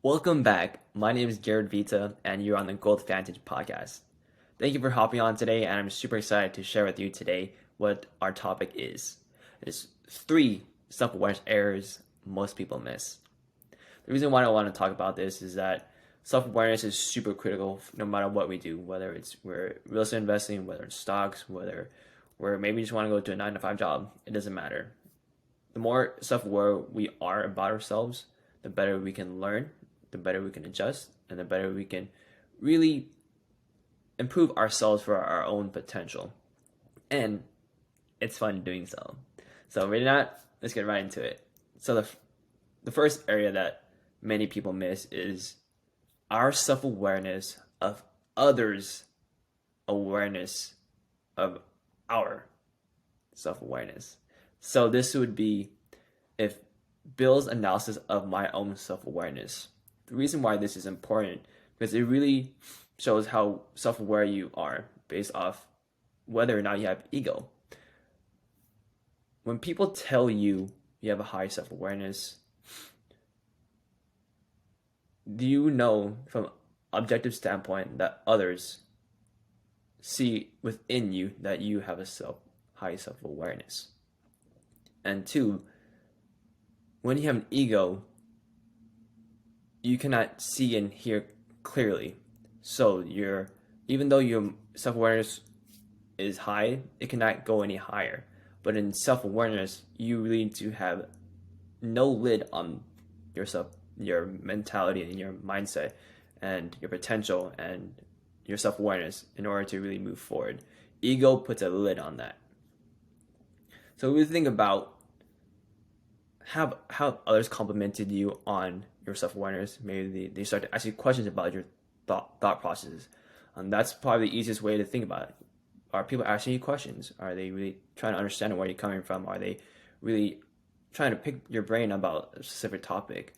Welcome back. My name is Garrett Vita, and you're on the Growth Vantage Podcast. Thank you for hopping on today, and I'm super excited to share with you today what our topic is. It is 3 self-awareness errors most people miss. The reason why I want to talk about this is that self-awareness is super critical no matter what we do, whether we're real estate investing, whether it's stocks, whether we're maybe just want to go to a 9-to-5 job. It doesn't matter. The more self-aware we are about ourselves, the better we can learn, the better we can adjust, and the better we can really improve ourselves for our own potential. And it's fun doing so. So ready or not, let's get right into it. So the first area that many people miss is our self-awareness of others' awareness of our self-awareness. So this would be if Bill's analysis of my own self-awareness. The reason why this is important because it really shows how self-aware you are based off whether or not you have ego. When people tell you you have a high self-awareness, do you know from objective standpoint that others see within you that you have a high self-awareness? And 2, when you have an ego, you cannot see and hear clearly. So even though your self-awareness is high, it cannot go any higher. But in self-awareness, you really need to have no lid on yourself, your mentality and your mindset and your potential and your self-awareness in order to really move forward. Ego puts a lid on that. So we think about how others complimented you on your self-awareness. Maybe they start to ask you questions about your thought processes. That's probably the easiest way to think about it. Are people asking you questions? Are they really trying to understand where you're coming from? Are they really trying to pick your brain about a specific topic?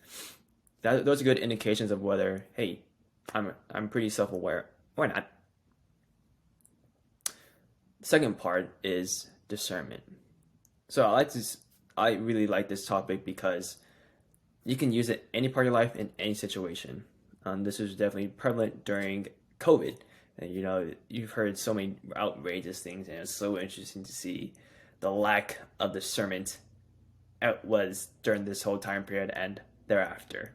Those are good indications of whether, hey, I'm pretty self-aware or not. The second part is discernment. So I really like this topic because you can use it any part of your life in any situation. This was definitely prevalent during COVID. And, you've heard so many outrageous things, and it's so interesting to see the lack of discernment it was during this whole time period and thereafter.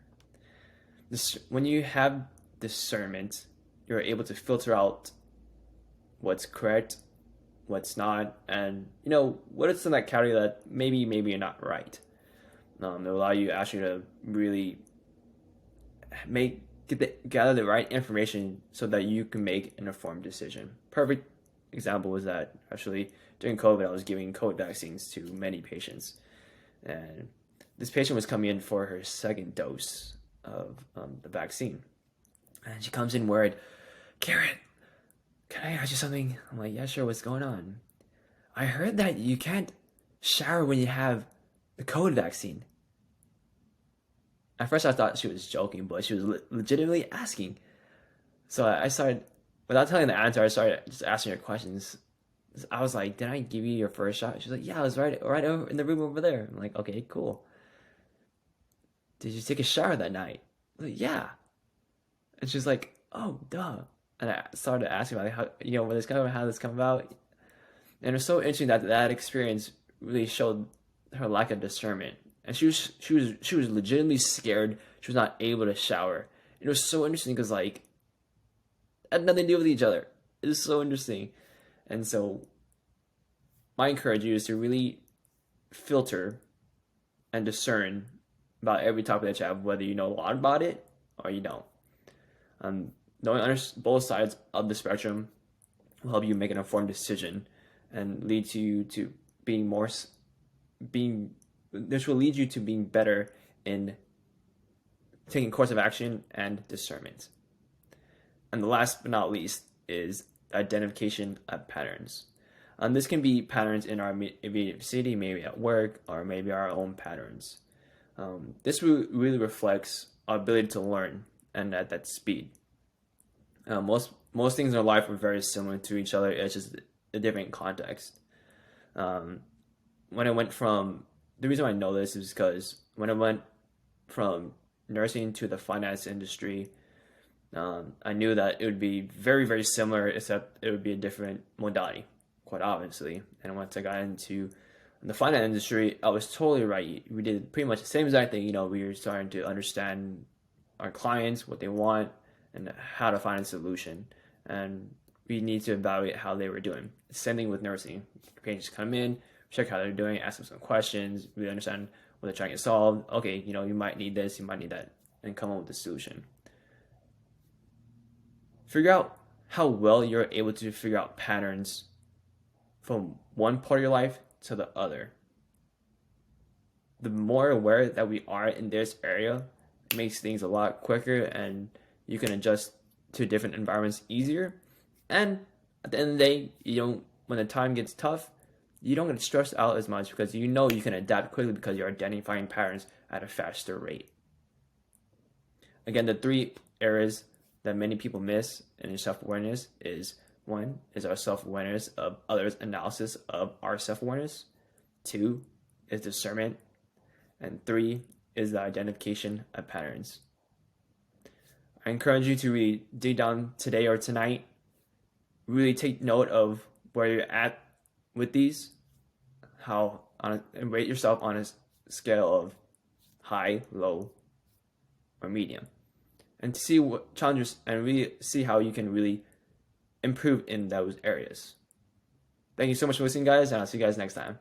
When you have discernment, you're able to filter out what's correct, what's not, and what is in that category that maybe you're not right. It'll allow you actually to really gather the right information so that you can make an informed decision. Perfect example was that actually during COVID, I was giving COVID vaccines to many patients, and this patient was coming in for her second dose of the vaccine, and she comes in worried, "Garrett, can I ask you something?" I'm like, "Yeah, sure. What's going on?" "I heard that you can't shower when you have the COVID vaccine." At first, I thought she was joking, but she was legitimately asking. So I started, without telling the answer, I started just asking her questions. I was like, "Did I give you your first shot?" She's like, "Yeah, I was right over in the room over there." I'm like, "Okay, cool. Did you take a shower that night?" I'm like, "Yeah." And she's like, "Oh, duh." And I started asking about how, where this come, how this come about. And it was so interesting that experience really showed her lack of discernment. And she was legitimately scared. She was not able to shower. It was so interesting because it had nothing to do with each other. It was so interesting. And so my encourage you is to really filter and discern about every topic that you have, whether you know a lot about it or you don't. Knowing both sides of the spectrum will help you make an informed decision and lead you to this will lead you to being better in taking course of action and discernment. And the last but not least is identification of patterns. This can be patterns in our immediate vicinity, maybe at work, or maybe our own patterns. This really reflects our ability to learn and at that speed. Most things in our life are very similar to each other. It's just a different context. When I went from, the reason why I know this is because when I went from nursing to the finance industry, I knew that it would be very, very similar, except it would be a different modality, quite obviously. And once I got into the finance industry, I was totally right. We did pretty much the same exact thing. We were starting to understand our clients, what they want, and how to find a solution. And we need to evaluate how they were doing. Same thing with nursing. Patients come in, check how they're doing, ask them some questions, really understand what they're trying to solve. Okay, you might need this, you might need that, and come up with a solution. Figure out how well you're able to figure out patterns from one part of your life to the other. The more aware that we are in this area, it makes things a lot quicker, and you can adjust to different environments easier. And at the end of the day, when the time gets tough, you don't get stressed out as much because you can adapt quickly because you're identifying patterns at a faster rate. Again, the 3 areas that many people miss in self-awareness is: 1 is our self-awareness of others' analysis of our self-awareness. 2 is discernment. And 3 is the identification of patterns. I encourage you to really dig down today or tonight. Really take note of where you're at with these, and rate yourself on a scale of high, low, or medium, and see what challenges, and really see how you can really improve in those areas. Thank you so much for listening, guys, and I'll see you guys next time.